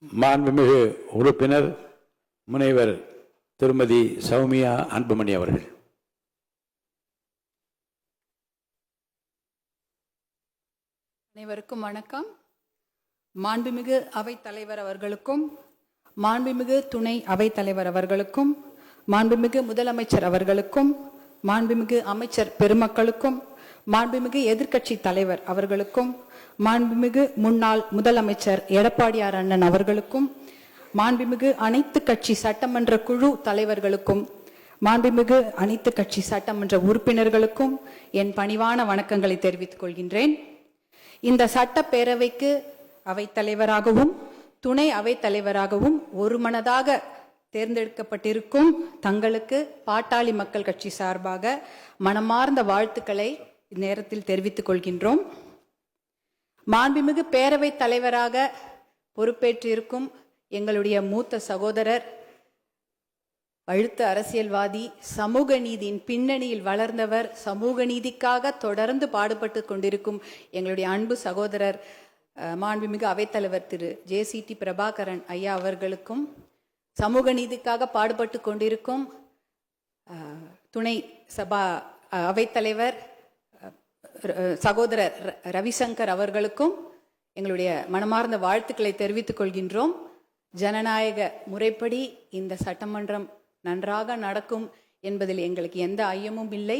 மாண்புமிகு உறுப்பினர் முனைவர் திருமதி சௌமியா அன்புமணி அவர்கள். அனைவருக்கும் வணக்கம். மாண்புமிகு அவைத் தலைவர் அவர்களுக்கும், மாண்புமிகு துணை அவைத் தலைவர் அவர்களுக்கும், மாண்புமிகு முதலமைச்சர் அவர்களுக்கும், மாண்புமிகு அமைச்சர் பெருமக்களுக்கும், மாண்புமிகு எதிர்க்கட்சி தலைவர் அவர்களுக்கும், மாண்புமிகு முன்னாள் முதலமைச்சர் எடப்பாடியார் அண்ணன் அவர்களுக்கும், மாண்புமிகு அனைத்து கட்சி சட்டமன்ற குழு தலைவர்களுக்கும், மாண்புமிகு அனைத்து கட்சி சட்டமன்ற உறுப்பினர்களுக்கும் என் பணிவான வணக்கங்களை தெரிவித்துக் கொள்கின்றேன். இந்த சட்டப்பேரவைக்கு அவைத்தலைவராகவும் துணை அவைத்தலைவராகவும் ஒருமனதாக தேர்ந்தெடுக்கப்பட்டிருக்கும் தங்களுக்கு பாட்டாளி மக்கள் கட்சி சார்பாக மனமார்ந்த வாழ்த்துக்களை இந்நேரத்தில் தெரிவித்துக் கொள்கின்றோம். மாண்புமிகு பேரவைத் தலைவராக பொறுப்பேற்றிருக்கும் எங்களுடைய மூத்த சகோதரர், பழுத்த அரசியல்வாதி, சமூக நீதியின் பின்னணியில் வளர்ந்தவர், சமூக நீதிக்காக தொடர்ந்து பாடுபட்டு கொண்டிருக்கும் எங்களுடைய அன்பு சகோதரர் மாண்புமிகு அவைத்தலைவர் திரு JCT பிரபாகரன் ஐயா அவர்களுக்கும், சமூக நீதிக்காக பாடுபட்டு கொண்டிருக்கும் துணை சபா அவைத்தலைவர் சகோதரர் ரவிசங்கர் அவர்களுக்கும் எங்களுடைய மனமார்ந்த வாழ்த்துக்களை தெரிவித்துக் கொள்கின்றோம். ஜனநாயக முறைப்படி இந்த சட்டமன்றம் நன்றாக நடக்கும் என்பதில் எங்களுக்கு எந்த ஐயமும் இல்லை.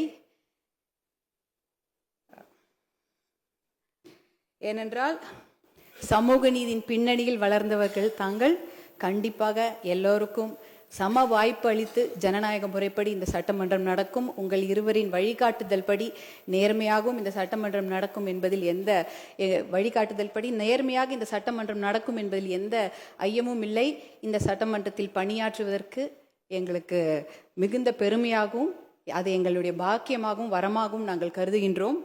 ஏனென்றால் சமூக நீதியின் பின்னணியில் வளர்ந்தவர்கள் தாங்கள் கண்டிப்பாக எல்லோருக்கும் சம வாய்ப்பு அளித்து ஜனநாயக முறைப்படி இந்த சட்டமன்றம் நடக்கும், உங்கள் இருவரின் வழிகாட்டுதல் படி நேர்மையாகவும் இந்த சட்டமன்றம் நடக்கும் என்பதில் எந்த வழிகாட்டுதல் படி நேர்மையாக இந்த சட்டமன்றம் நடக்கும் என்பதில் எந்த ஐயமும் இல்லை. இந்த சட்டமன்றத்தில் பணியாற்றுவதற்கு எங்களுக்கு மிகுந்த பெருமையாகவும் அது எங்களுடைய பாக்கியமாகவும் வரமாகவும் நாங்கள் கருதுகின்றோம்.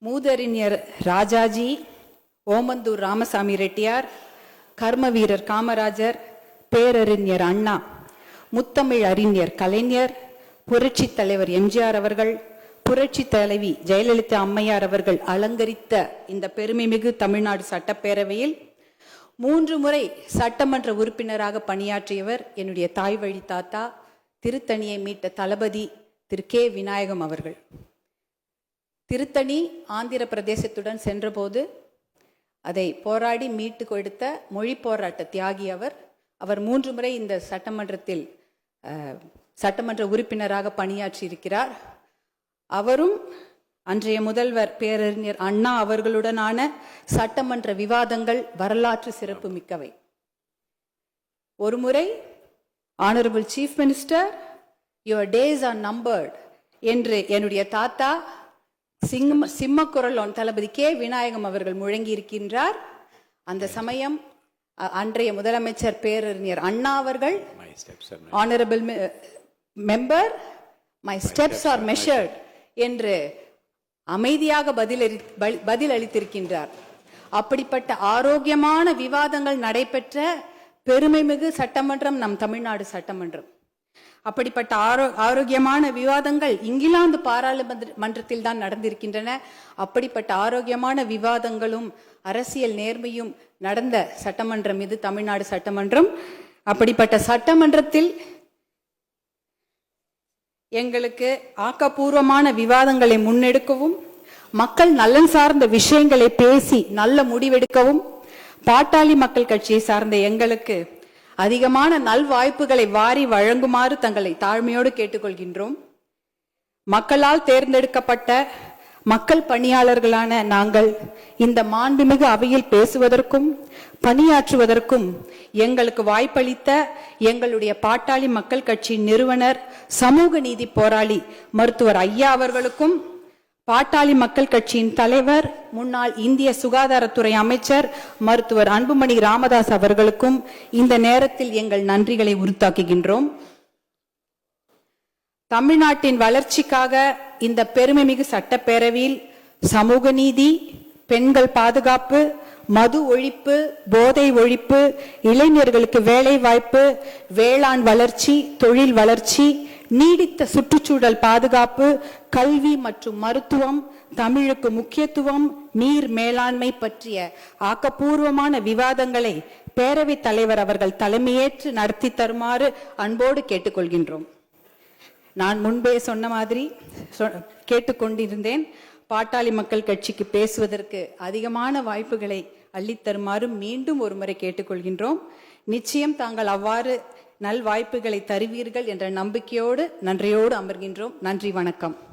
மூதறிஞர் ராஜாஜி, ஓமந்தூர் ராமசாமி ரெட்டியார், கர்ம வீரர் காமராஜர், பேரறிஞர் அண்ணா, முத்தமிழ் அறிஞர் கலைஞர், புரட்சி தலைவர் எம்ஜிஆர் அவர்கள், புரட்சி தலைவி ஜெயலலிதா அம்மையார் அவர்கள் அலங்கரித்த இந்த பெருமைமிகு தமிழ்நாடு சட்டப்பேரவையில் 3 முறை சட்டமன்ற உறுப்பினராக பணியாற்றியவர் என்னுடைய தாய் வழி தாத்தா, திருத்தணியை மீட்ட தளபதி திரு K. விநாயகம் அவர்கள். திருத்தணி ஆந்திர பிரதேசத்துடன் சென்றபோது அதை போராடி மீட்டு கொடுத்த மொழி போராட்ட தியாகி அவர். அவர் 3 முறை இந்த சட்டமன்றத்தில் சட்டமன்ற உறுப்பினராக பணியாற்றியிருக்கிறார். அவரும் அன்றைய முதல்வர் பேரறிஞர் அண்ணா அவர்களுடனான சட்டமன்ற விவாதங்கள் வரலாற்று சிறப்பு மிக்கவை. ஒருமுறை honourable chief minister, your days or numbered என்று என்னுடைய தாத்தா சிம்மக்குரல் தளபதி K. விநாயகம் அவர்கள் முழங்கி இருக்கின்றார். அந்த சமயம் அன்றைய முதலமைச்சர் பேரறிஞர் அண்ணா அவர்கள், honourable member, my steps R measured என்று அமைதியாக பதில் அளித்திருக்கின்றார். அப்படிப்பட்ட ஆரோக்கியமான விவாதங்கள் நடைபெற்ற பெருமைமிகு சட்டமன்றம் நம் தமிழ்நாடு சட்டமன்றம். அப்படிப்பட்ட ஆரோக்கியமான விவாதங்கள் இங்கிலாந்து பாராளுமன்றத்தில் தான் நடந்திருக்கின்றன. அப்படிப்பட்ட ஆரோக்கியமான விவாதங்களும் அரசியல் நேர்மையும் நடந்த சட்டமன்றம் இது தமிழ்நாடு சட்டமன்றம். அப்படிப்பட்ட சட்டமன்றத்தில் எங்களுக்கு ஆக்கப்பூர்வமான விவாதங்களை முன்னெடுக்கவும், மக்கள் நலன் சார்ந்த விஷயங்களை பேசி நல்ல முடிவெடுக்கவும், பாட்டாளி மக்கள் கட்சியை சார்ந்த எங்களுக்கு அதிகமான நல்வாய்ப்புகளை வாரி வழங்குமாறு தங்களை தாழ்மையோடு கேட்டுக்கொள்கின்றோம். மக்களால் தேர்ந்தெடுக்கப்பட்ட மக்கள் பணியாளர்களான நாங்கள் இந்த மாண்புமிகு அவையில் பேசுவதற்கும் பணியாற்றுவதற்கும் எங்களுக்கு வாய்ப்பளித்த எங்களுடைய பாட்டாளி மக்கள் கட்சியின் நிறுவனர், சமூக நீதி போராளி மருத்துவர் ஐயா அவர்களுக்கும், பாட்டாளி மக்கள் கட்சியின் தலைவர், முன்னாள் இந்திய சுகாதாரத்துறை அமைச்சர் மருத்துவர் அன்புமணி ராமதாஸ் அவர்களுக்கும் இந்த நேரத்தில் எங்கள் நன்றிகளை உரித்தாக்குகின்றோம். தமிழ்நாட்டின் வளர்ச்சிக்காக இந்த பெருமைமிகு சட்டப்பேரவையில் சமூக நீதி, பெண்கள் பாதுகாப்பு, மது ஒழிப்பு, போதை ஒழிப்பு, இளைஞர்களுக்கு வேலை வாய்ப்பு, வேளாண் வளர்ச்சி, தொழில் வளர்ச்சி, நீடித்த சுற்றுச்சூழல் பாதுகாப்பு, கல்வி மற்றும் மருத்துவம், தமிழுக்கு முக்கியத்துவம், நீர் மேலாண்மை பற்றிய ஆக்கப்பூர்வமான விவாதங்களை பேரவைத் தலைவர் அவர்கள் தலைமையேற்று நடத்தி தருமாறு அன்போடு கேட்டுக்கொள்கின்றோம். நான் முன்பே சொன்ன மாதிரி கேட்டுக்கொண்டிருந்தேன். பாட்டாளி மக்கள் கட்சிக்கு பேசுவதற்கு அதிகமான வாய்ப்புகளை அள்ளித்தருமாறு மீண்டும் ஒருமுறை கேட்டுக்கொள்கின்றோம். நிச்சயம் தாங்கள் அவ்வாறு நல் வாய்ப்புகளை தருவீர்கள் என்ற நம்பிக்கையோடு நன்றியோடு அமர்கின்றோம். நன்றி, வணக்கம்.